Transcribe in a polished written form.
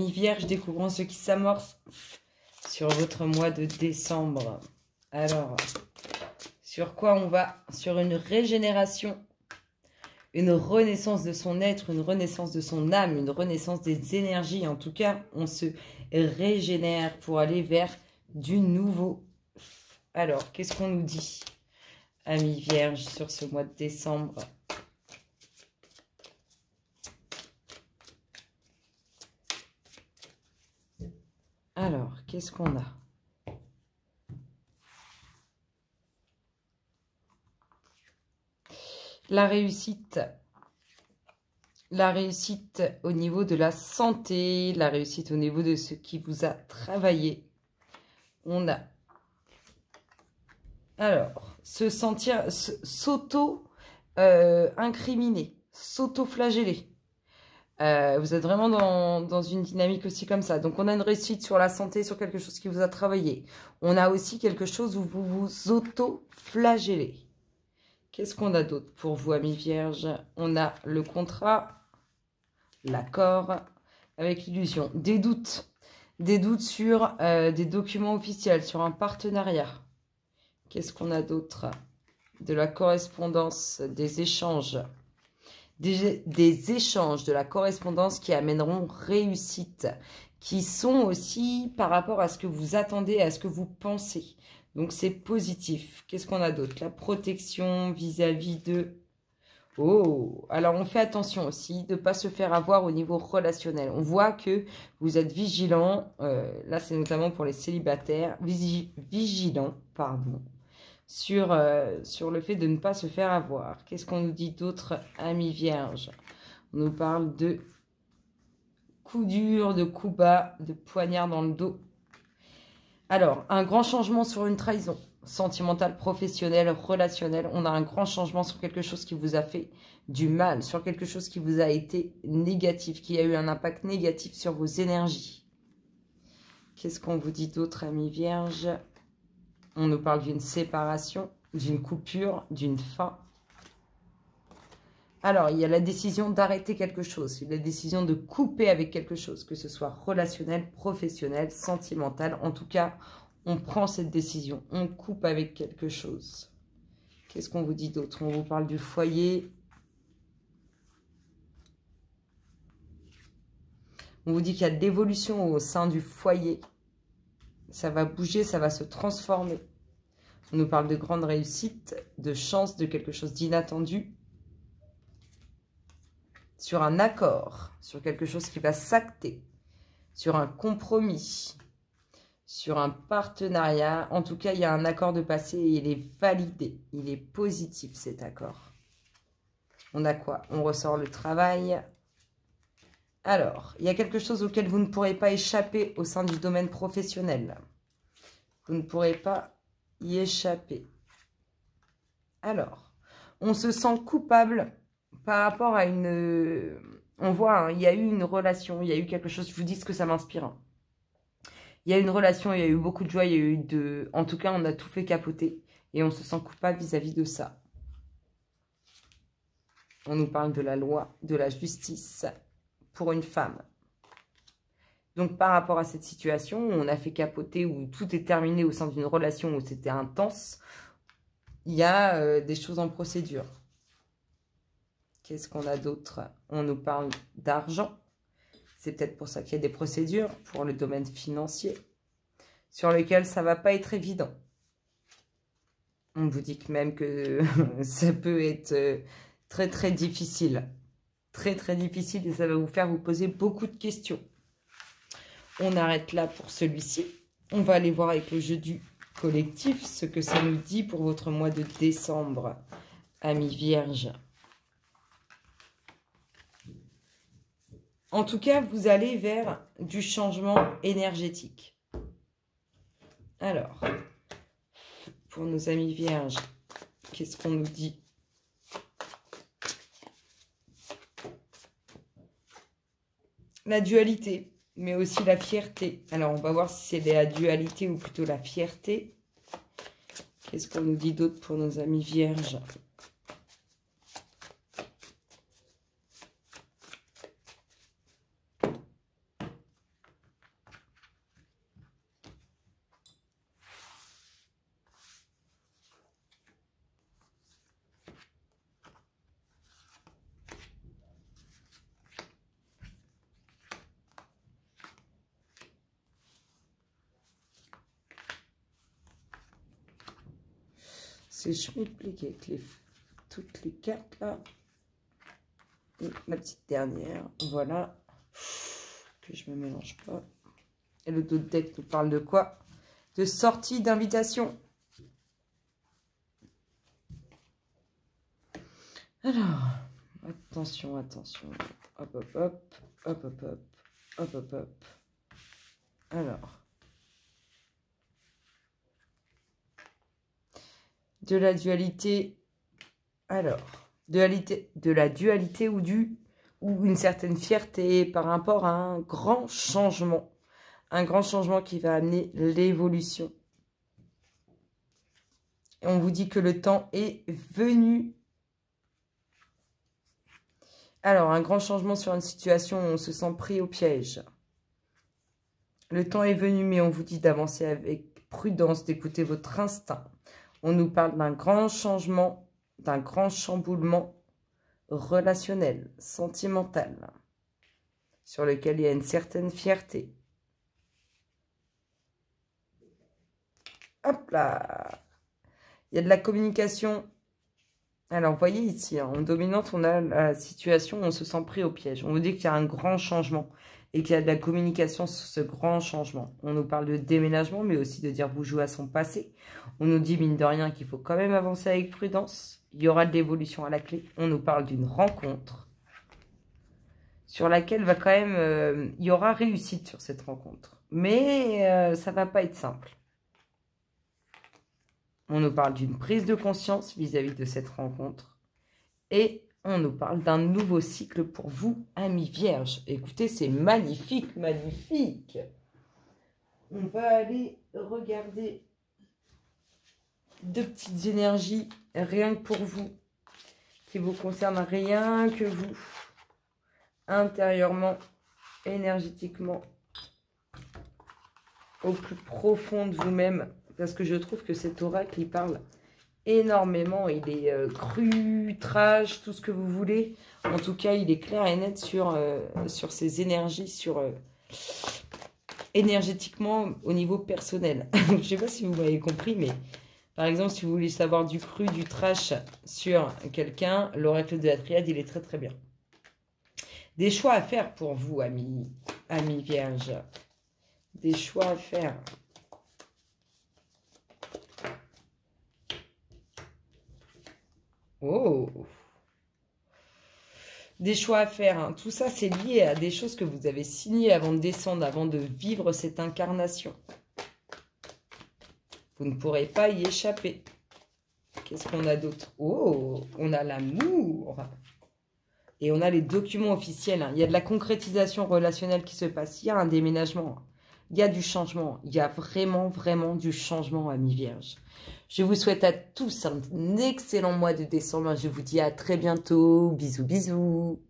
amis vierges, découvrons ce qui s'amorce sur votre mois de décembre. Alors, sur quoi on va? Sur une régénération, une renaissance de son être, une renaissance de son âme, une renaissance des énergies. En tout cas, on se régénère pour aller vers du nouveau. Alors, qu'est-ce qu'on nous dit, amis vierges, sur ce mois de décembre? Alors, qu'est-ce qu'on a? La réussite au niveau de la santé, la réussite au niveau de ce qui vous a travaillé. On a, alors, se sentir, s'auto-incriminer, s'auto-flageller. Vous êtes vraiment dans une dynamique aussi comme ça. Donc, on a une réussite sur la santé, sur quelque chose qui vous a travaillé. On a aussi quelque chose où vous vous auto-flagellez. Qu'est-ce qu'on a d'autre pour vous, amis vierges? On a le contrat, l'accord avec l'illusion. Des doutes sur des documents officiels, sur un partenariat. Qu'est-ce qu'on a d'autre? De la correspondance, des échanges. Des échanges, de la correspondance qui amèneront réussite, qui sont aussi par rapport à ce que vous attendez, à ce que vous pensez. Donc, c'est positif. Qu'est-ce qu'on a d'autre? La protection vis-à-vis de... Oh, alors on fait attention aussi de ne pas se faire avoir au niveau relationnel. On voit que vous êtes vigilant, là c'est notamment pour les célibataires, vigilant, pardon, sur le fait de ne pas se faire avoir. Qu'est-ce qu'on nous dit d'autre, amis vierges? On nous parle de coups durs, de coups bas, de poignards dans le dos. Alors, un grand changement sur une trahison, sentimentale, professionnelle, relationnelle. On a un grand changement sur quelque chose qui vous a fait du mal, sur quelque chose qui vous a été négatif, qui a eu un impact négatif sur vos énergies. Qu'est-ce qu'on vous dit d'autre, amis vierges? On nous parle d'une séparation, d'une coupure, d'une fin. Alors, il y a la décision d'arrêter quelque chose, la décision de couper avec quelque chose, que ce soit relationnel, professionnel, sentimental. En tout cas, on prend cette décision, on coupe avec quelque chose. Qu'est-ce qu'on vous dit d'autre? On vous parle du foyer. On vous dit qu'il y a de l'évolution au sein du foyer. Ça va bouger, ça va se transformer. On nous parle de grande réussite, de chance, de quelque chose d'inattendu. Sur un accord, sur quelque chose qui va s'acter, sur un compromis, sur un partenariat. En tout cas, il y a un accord de passé et il est validé. Il est positif, cet accord. On a quoi? On ressort le travail. Alors, il y a quelque chose auquel vous ne pourrez pas échapper au sein du domaine professionnel. Vous ne pourrez pas y échapper. Alors, on se sent coupable par rapport à une... On voit, hein, il y a eu une relation, il y a eu quelque chose, je vous dis ce que ça m'inspire. Hein. Il y a eu une relation, il y a eu beaucoup de joie, il y a eu de... En tout cas, on a tout fait capoter et on se sent coupable vis-à-vis de ça. On nous parle de la loi, de la justice pour une femme. Donc, par rapport à cette situation où on a fait capoter, où tout est terminé au sein d'une relation où c'était intense, il y a des choses en procédure. Qu'est-ce qu'on a d'autre? On nous parle d'argent. C'est peut-être pour ça qu'il y a des procédures pour le domaine financier sur lequel ça ne va pas être évident. On vous dit que même que ça peut être très très difficile. Très très difficile et ça va vous faire vous poser beaucoup de questions. On arrête là pour celui-ci. On va aller voir avec le jeu du collectif ce que ça nous dit pour votre mois de décembre, amis vierges. En tout cas, vous allez vers du changement énergétique. Alors, pour nos amis vierges, qu'est-ce qu'on nous dit? La dualité, mais aussi la fierté. Alors, on va voir si c'est la dualité ou plutôt la fierté. Qu'est-ce qu'on nous dit d'autre pour nos amis vierges? c'est schmilblick avec toutes les cartes là. Et la petite dernière, voilà. Que je me mélange pas. Et le dos de deck nous parle de quoi? De sortie d'invitation. Alors, attention, attention. Hop, hop, hop. Hop, hop, hop. Hop, hop, hop. Alors. De la dualité. Alors. De la dualité ou une certaine fierté par rapport à un grand changement. Un grand changement qui va amener l'évolution. Et on vous dit que le temps est venu. Alors, un grand changement sur une situation où on se sent pris au piège. Le temps est venu, mais on vous dit d'avancer avec prudence, d'écouter votre instinct. On nous parle d'un grand changement, d'un grand chamboulement relationnel, sentimental, sur lequel il y a une certaine fierté. Hop là! Il y a de la communication. Alors, vous voyez ici, hein, en dominante, on a la situation où on se sent pris au piège. On vous dit qu'il y a un grand changement et qu'il y a de la communication sur ce grand changement. On nous parle de déménagement, mais aussi de dire vous jouez à son passé. On nous dit, mine de rien, qu'il faut quand même avancer avec prudence. Il y aura de l'évolution à la clé. On nous parle d'une rencontre sur laquelle va quand même, il y aura réussite sur cette rencontre. Mais ça ne va pas être simple. On nous parle d'une prise de conscience vis-à-vis de cette rencontre. Et on nous parle d'un nouveau cycle pour vous, amis vierges. Écoutez, c'est magnifique, magnifique. On va aller regarder deux petites énergies, rien que pour vous, qui vous concernent rien que vous, intérieurement, énergétiquement, au plus profond de vous-même. Parce que je trouve que cet oracle, il parle énormément. Il est cru, trash, tout ce que vous voulez. En tout cas, il est clair et net sur ses énergies, énergétiquement au niveau personnel. Je ne sais pas si vous m'avez compris, mais par exemple, si vous voulez savoir du cru, du trash sur quelqu'un, l'oracle de la triade, il est très très bien. Des choix à faire pour vous, amis vierges. Des choix à faire. Oh, des choix à faire. Hein. Tout ça, c'est lié à des choses que vous avez signées avant de descendre, avant de vivre cette incarnation. Vous ne pourrez pas y échapper. Qu'est-ce qu'on a d'autre? Oh, on a l'amour. Et on a les documents officiels. Hein. Il y a de la concrétisation relationnelle qui se passe. Il y a un déménagement. Il y a du changement. Il y a vraiment, vraiment du changement, amis vierges. Je vous souhaite à tous un excellent mois de décembre. Je vous dis à très bientôt. Bisous, bisous.